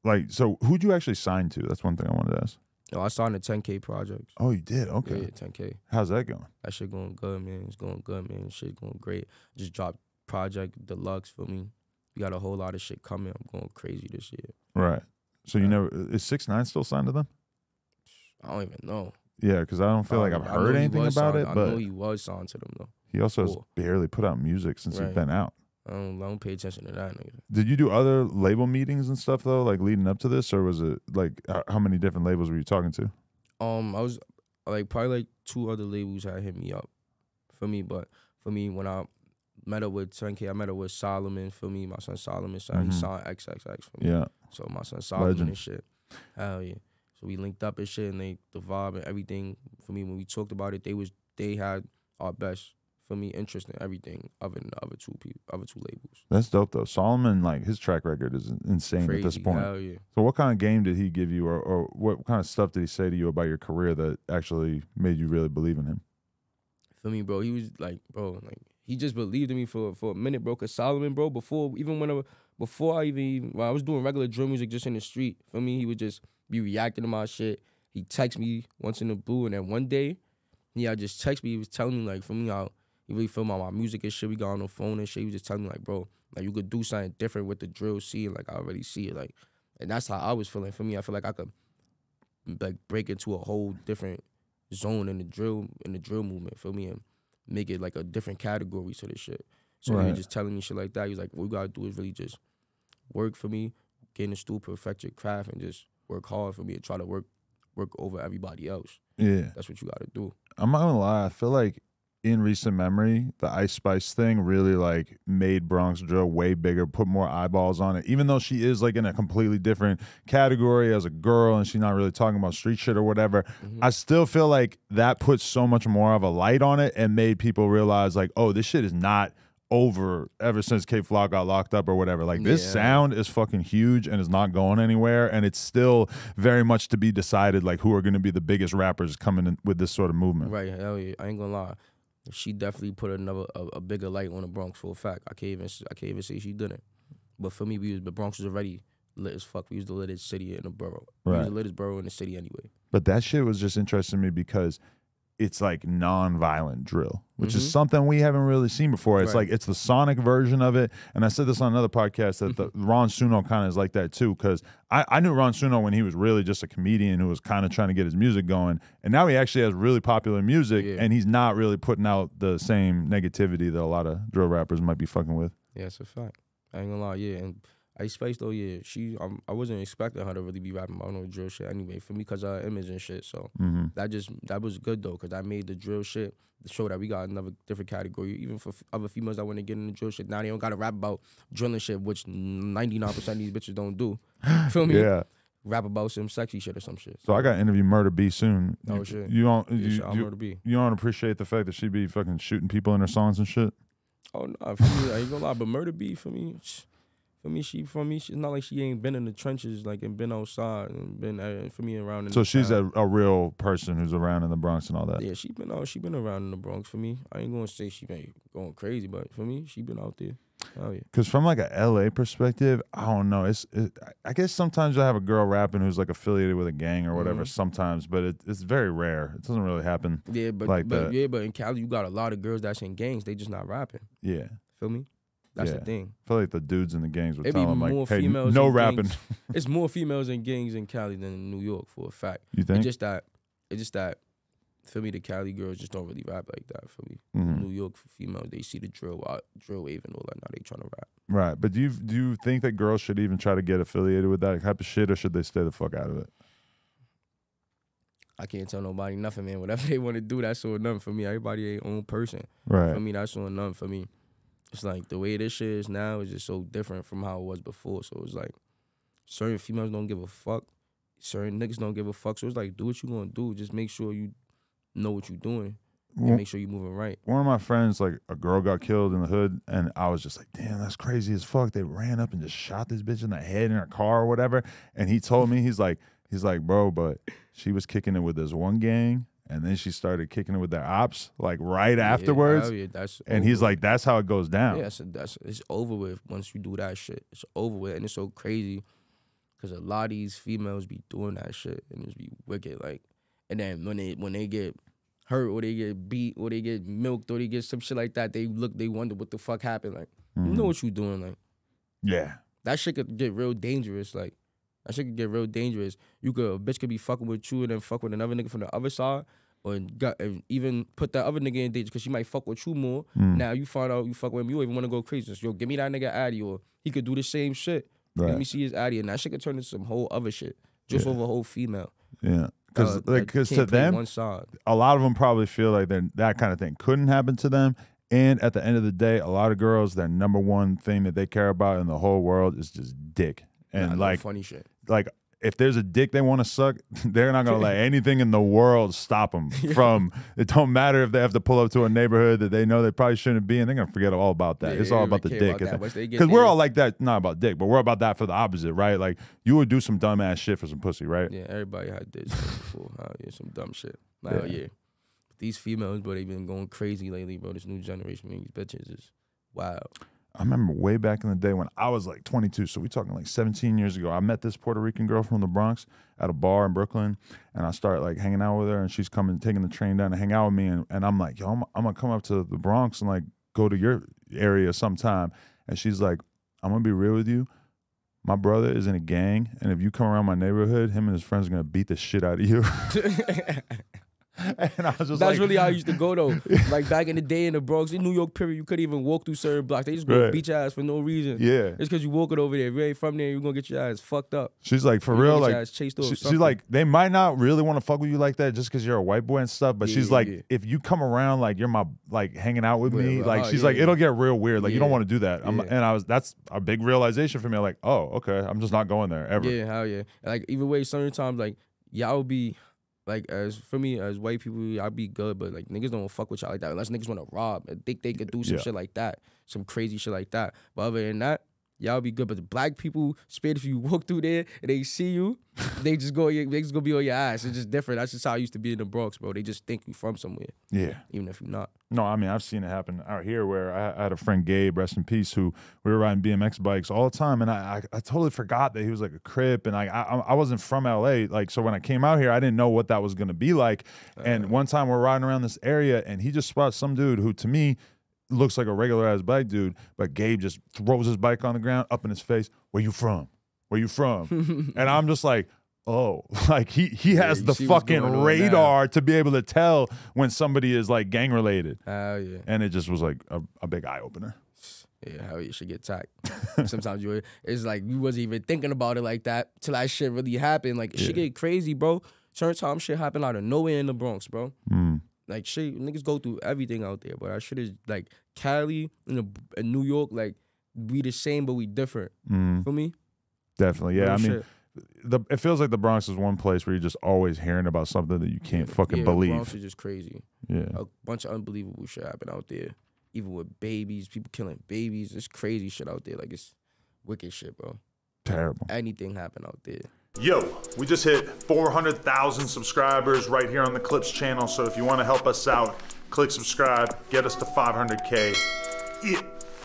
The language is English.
like, so who'd you actually sign to? That's one thing I wanted to ask. Yo, I signed a 10K project. Oh, you did? Okay. Yeah, 10K. How's that going? That shit going good, man. It's going good, man. Shit going great. Just dropped Project Deluxe for me. We got a whole lot of shit coming. I'm going crazy this year. Right. So you never is 6ix9ine still signed to them? I don't even know. Yeah, because I don't feel like I've heard anything about it. I But know he was signed to them though. he also has barely put out music since he's been out. I don't pay attention to that nigga. Did you do other label meetings and stuff though, like leading up to this, or was it like how many different labels were you talking to? I was like probably like 2 other labels had hit me up for me, but for me when I met up with 10K, I met up with Solomon for me. My son Solomon signed. He signed XXX for me. Yeah. So my son Solomon Legend. and shit. Hell yeah. So we linked up and shit, and the vibe and everything for me when we talked about it, they had our best for me interest in everything other than the other two labels. That's dope though. Solomon, like his track record is insane Crazy. at this point. Hell yeah. So what kind of game did he give you, or what kind of stuff did he say to you about your career that actually made you really believe in him? For me, bro, he was like, he just believed in me for a minute, bro. Cause Solomon, bro, before I was doing regular drill music just in the street, for me, he would just be reacting to my shit. He text me once in the blue, and then one day, I just text me. He was telling me like, for me, how he really feel about my music and shit. We got on the phone and shit. He was just telling me like, bro, like you could do something different with the drill scene. Like I already see it, like, and that's how I was feeling. For me, I feel like I could like break into a whole different zone in the drill movement. For me, and make it like a different category to this shit. So he was just telling me shit like that. He was like, what we gotta do is really just work for me, get in the studio, perfect your craft, and just work hard for me and try to work over everybody else. Yeah. That's what you gotta do. I'm not gonna lie, I feel like in recent memory, the Ice Spice thing really like made Bronx Drill way bigger, put more eyeballs on it. Even though she is like in a completely different category as a girl and she's not really talking about street shit or whatever, I still feel like that put so much more of a light on it and made people realize like, oh, this shit is not over ever since K Flock got locked up or whatever. Like this sound is fucking huge and is not going anywhere, and it's still very much to be decided like who are going to be the biggest rappers coming in with this sort of movement. Right, hell yeah. I ain't gonna lie. She definitely put a bigger light on the Bronx for a fact. I can't even say she didn't. But for me, the Bronx was already lit as fuck. We was the littest city in the borough. We was the littest borough in the city anyway. But that shit was just interesting to me because it's like non-violent drill, which is something we haven't really seen before. It's like it's the sonic version of it. And I said this on another podcast that the Ron Suno kind of is like that too, because I knew Ron Suno when he was really just a comedian who was kind of trying to get his music going. And now he actually has really popular music and he's not really putting out the same negativity that a lot of drill rappers might be fucking with. Yeah, it's a fact. I ain't gonna lie, and Ice Spice though, I wasn't expecting her to really be rapping about no drill shit anyway for me because of her image and shit. So that was good though, because I made the drill shit to show that we got another different category. Even for other females that want to get into drill shit, now they don't gotta rap about drilling shit, which 99% of these bitches don't do. Feel me? Yeah. Rap about some sexy shit or some shit. So I got to interview Murder B soon. Oh shit. You don't Murder B. You don't appreciate the fact that she be fucking shooting people in her songs and shit? Oh no, for me, I ain't gonna lie, but Murder B for me, she's not like she ain't been in the trenches, like, and been outside and been for me around. In so the she's town. a real person who's around in the Bronx and all that. Yeah, she been around in the Bronx for me. I ain't gonna say she been going crazy, but for me, she been out there. Oh yeah. Because from like a LA perspective, I don't know. I guess sometimes you'll have a girl rapping who's like affiliated with a gang or whatever. Sometimes, but it's very rare. It doesn't really happen. Yeah, but in Cali you got a lot of girls that's in gangs. They just not rapping. Yeah. Feel me? That's the thing. I feel like the dudes in the gangs would It tell be them like, more hey, females no in rapping. gangs. It's more females in gangs in Cali than in New York for a fact. You think? It's just that for me, the Cali girls just don't really rap like that for me. New York for females, they see the drill wave and all that. Now they trying to rap. Right, but do you think that girls should even try to get affiliated with that type of shit, or should they stay the fuck out of it? I can't tell nobody nothing, man. Whatever they want to do, that's on them for me. Everybody their own person. Right. For me, that's on them for me. It's like the way this shit is now is just so different from how it was before. So it's like certain females don't give a fuck. Certain niggas don't give a fuck. So it's like, do what you gonna do. Just make sure you know what you're doing and make sure you're moving right. One of my friends, like a girl got killed in the hood, and I was just like, damn, that's crazy as fuck. They ran up and just shot this bitch in the head in her car or whatever. And he told me, he's like, bro, but she was kicking it with this one gang, and then she started kicking it with their ops, like right afterwards. And he's like, that's how it goes down. Yeah, it's over with once you do that shit. It's over with, and it's so crazy Cause a lot of these females be doing that shit and just be wicked. Like, and then when they get hurt or they get beat or they get milked or they get some shit like that, they wonder what the fuck happened. Like, you know what you doing? Like, yeah, that shit could get real dangerous. Like, that shit could get real dangerous. A bitch could be fucking with you and then fuck with another nigga from the other side, and even put that other nigga in danger because she might fuck with you more. Now you find out you fuck with him, you don't even want to go crazy. So, yo, give me that nigga Addy, or he could do the same shit. right. Let me see his Addy, and that shit could turn into some whole other shit just over a whole female. Yeah, because to them, one side. a lot of them probably feel like that kind of thing couldn't happen to them. And at the end of the day, a lot of girls, their number one thing that they care about in the whole world is just dick. And like funny shit. Like if there's a dick they want to suck, they're not gonna let anything in the world stop them from. It don't matter if they have to pull up to a neighborhood that they know they probably shouldn't be, and they're gonna forget all about that. It's all about the dick. Because we're all like that, not about dick, but we're about that for the opposite, right? Like you would do some dumb ass shit for some pussy, right? Yeah, everybody had this before. Yeah, some dumb shit. Yeah. These females, bro, they been going crazy lately, bro. This new generation, man, these bitches is wild. I remember way back in the day when I was like 22, so we talking like 17 years ago. I met this Puerto Rican girl from the Bronx at a bar in Brooklyn, and I started like hanging out with her, and she's taking the train down to hang out with me, and I'm like, yo, I'm gonna come up to the Bronx and like go to your area sometime. And she's like, I'm gonna be real with you. My brother is in a gang, and if you come around my neighborhood, him and his friends are gonna beat the shit out of you. And I was just That's really how I used to go though. Like back in the day in the Bronx, in New York, period, you couldn't even walk through certain blocks. They just go beat your ass for no reason. Yeah, it's because you walking over there. If you ain't from there, you're gonna get your ass fucked up. She's like, for real, like chased off she's like, they might not really want to fuck with you like that just because you're a white boy and stuff. But she's like, if you come around like you're my like hanging out with me, like she's like, it'll get real weird. Like you don't want to do that. And that's a big realization for me. Like, oh, okay, I'm just not going there ever. Yeah, hell yeah. Like either way, sometimes like y'all be. Like, for me, as white people, I'll be good, but, like, niggas don't fuck with y'all like that unless niggas want to rob and think they could do some shit like that, some crazy shit like that. But other than that, y'all be good. But the black people, spared if you walk through there and they see you, they just gonna be on your ass. It's just different. That's just how I used to be in the Bronx, bro. They just think you from somewhere. Yeah. Even if you're not. No, I mean, I've seen it happen out here where I had a friend, Gabe, rest in peace, who we were riding BMX bikes all the time. And I totally forgot that he was like a Crip. And I wasn't from LA. Like, so when I came out here, I didn't know what that was going to be like. And one time we're riding around this area and he just spots some dude who to me looks like a regular ass bike dude. But Gabe just throws his bike on the ground, up in his face. Where you from? Where you from? And I'm just like, oh, like he has the fucking radar to be able to tell when somebody is like gang related. Hell yeah. And it just was like a big eye opener. Yeah, hell you should get tacked. Sometimes it's like you wasn't even thinking about it like that till that shit really happened. Like shit get crazy, bro. Certain time shit happen out of nowhere in the Bronx, bro. Like shit, niggas go through everything out there, but that shit is like Cali and New York, like we the same but we different. Feel me? Definitely, yeah. Real I mean, shit. It feels like the Bronx is one place where you're just always hearing about something that you can't fucking believe. The Bronx is just crazy. Yeah, a bunch of unbelievable shit happen out there. Even with babies, people killing babies. It's crazy shit out there. Like it's wicked shit, bro. Terrible. Anything happen out there. Yo, we just hit 400,000 subscribers right here on the Clips channel. So if you want to help us out, click subscribe, get us to 500K. Yeah.